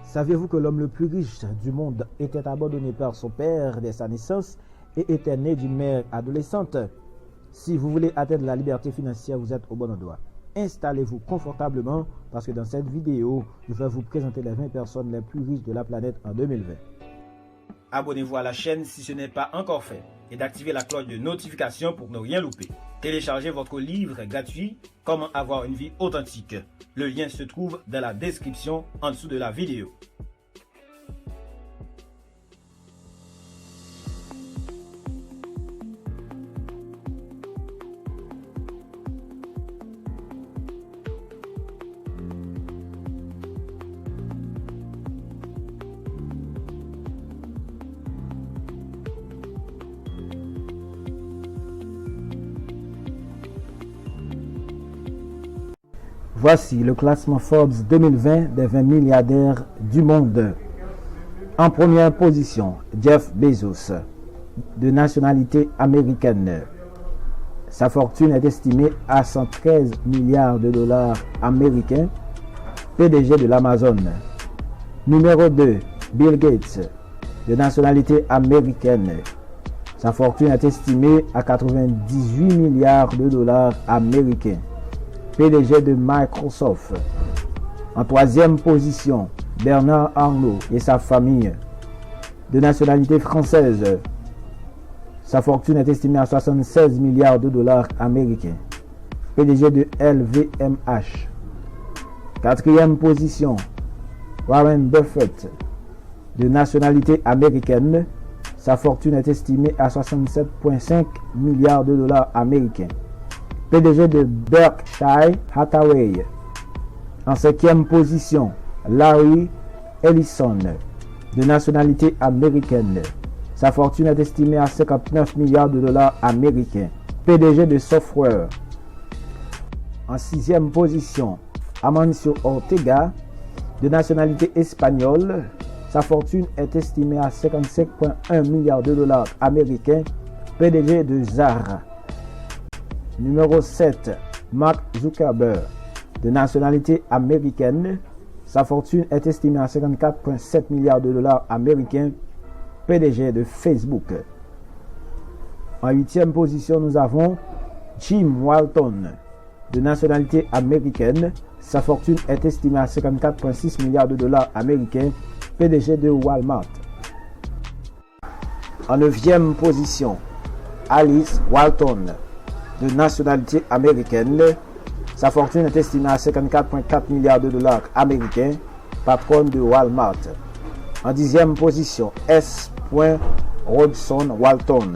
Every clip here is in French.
Savez-vous que l'homme le plus riche du monde était abandonné par son père dès sa naissance et était né d'une mère adolescente? Si vous voulez atteindre la liberté financière, vous êtes au bon endroit. Installez-vous confortablement parce que dans cette vidéo, je vais vous présenter les 20 personnes les plus riches de la planète en 2020. Abonnez-vous à la chaîne si ce n'est pas encore fait et d'activer la cloche de notification pour ne rien louper. Téléchargez votre livre gratuit « Comment avoir une vie authentique ». Le lien se trouve dans la description en dessous de la vidéo. Voici le classement Forbes 2020 des 20 milliardaires du monde. En première position, Jeff Bezos, de nationalité américaine. Sa fortune est estimée à 113 milliards de dollars américains, PDG de l'Amazon. Numéro 2, Bill Gates, de nationalité américaine. Sa fortune est estimée à 98 milliards de dollars américains. PDG de Microsoft. En troisième position, Bernard Arnault et sa famille, de nationalité française. Sa fortune est estimée à 76 milliards de dollars américains. PDG de LVMH. Quatrième position, Warren Buffett, de nationalité américaine. Sa fortune est estimée à 67,5 milliards de dollars américains. PDG de Berkshire Hathaway. En cinquième position, Larry Ellison, de nationalité américaine. Sa fortune est estimée à 59 milliards de dollars américains. PDG de Software. En sixième position, Amancio Ortega, de nationalité espagnole. Sa fortune est estimée à 55,1 milliards de dollars américains. PDG de Zara. Numéro 7, Mark Zuckerberg, de nationalité américaine. Sa fortune est estimée à 54,7 milliards de dollars américains, PDG de Facebook. En huitième position, nous avons Jim Walton, de nationalité américaine. Sa fortune est estimée à 54,6 milliards de dollars américains, PDG de Walmart. En neuvième position, Alice Walton, de nationalité américaine. Sa fortune est estimée à 54,4 milliards de dollars américains, patronne de Walmart. En dixième position, S. Rodson Walton,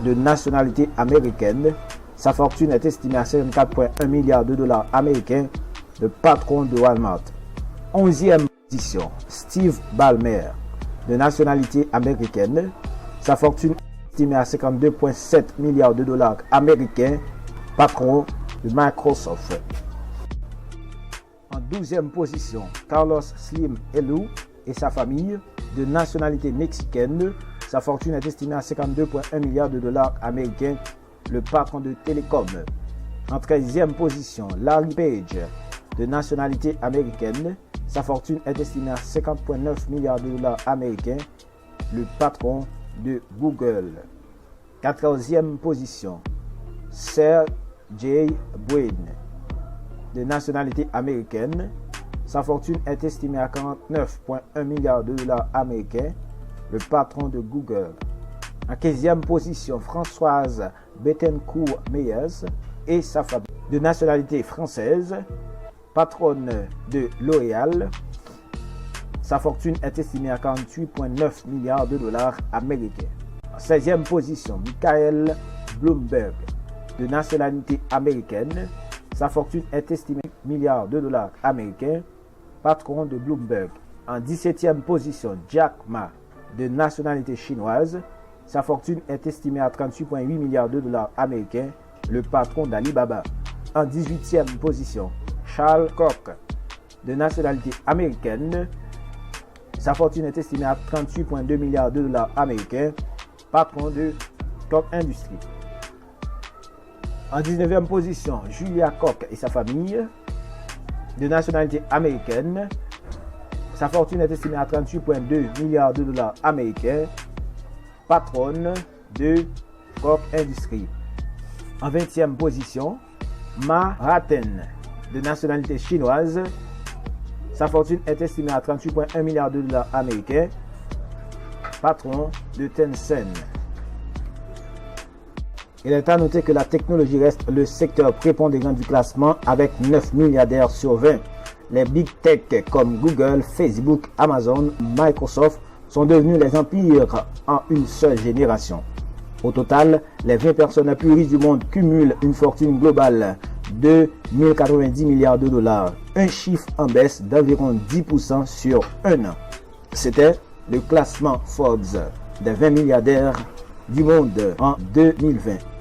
de nationalité américaine. Sa fortune est estimée à 54,1 milliards de dollars américains, le patron de Walmart. Onzième position, Steve Ballmer, de nationalité américaine. Sa fortune estimé à 52,7 milliards de dollars américains, patron de Microsoft. En 12e position, Carlos Slim Helú et sa famille, de nationalité mexicaine. Sa fortune est estimée à 52,1 milliards de dollars américains, le patron de Télécom. En 13e position, Larry Page, de nationalité américaine. Sa fortune est estimée à 50,9 milliards de dollars américains, le patron de Google. 14e position, Sergey Brin, de nationalité américaine. Sa fortune est estimée à 49,1 milliards de dollars américains, le patron de Google. En 15e position, Françoise Bettencourt-Meyers et sa famille, de nationalité française, patronne de L'Oréal. Sa fortune est estimée à 48,9 milliards de dollars américains. En 16e position, Michael Bloomberg, de nationalité américaine. Sa fortune est estimée à 1 milliard de dollars américains, patron de Bloomberg. En 17e position, Jack Ma, de nationalité chinoise. Sa fortune est estimée à 38,8 milliards de dollars américains, le patron d'Alibaba. En 18e position, Charles Koch, de nationalité américaine. Sa fortune est estimée à 38,2 milliards de dollars américains, patron de Koch Industries. En 19e position, Julia Koch et sa famille, de nationalité américaine. Sa fortune est estimée à 38,2 milliards de dollars américains. Patronne de Koch Industries. En 20e position, Ma Raten, de nationalité chinoise. Sa fortune est estimée à 38,1 milliards de dollars américains. Patron de Tencent. Il est à noter que la technologie reste le secteur prépondérant du classement avec 9 milliardaires sur 20. Les big tech comme Google, Facebook, Amazon, Microsoft sont devenus les empires en une seule génération. Au total, les 20 personnes les plus riches du monde cumulent une fortune globale de 1090 milliards de dollars, un chiffre en baisse d'environ 10% sur un an. C'était le classement Forbes des 20 milliardaires du monde en 2020.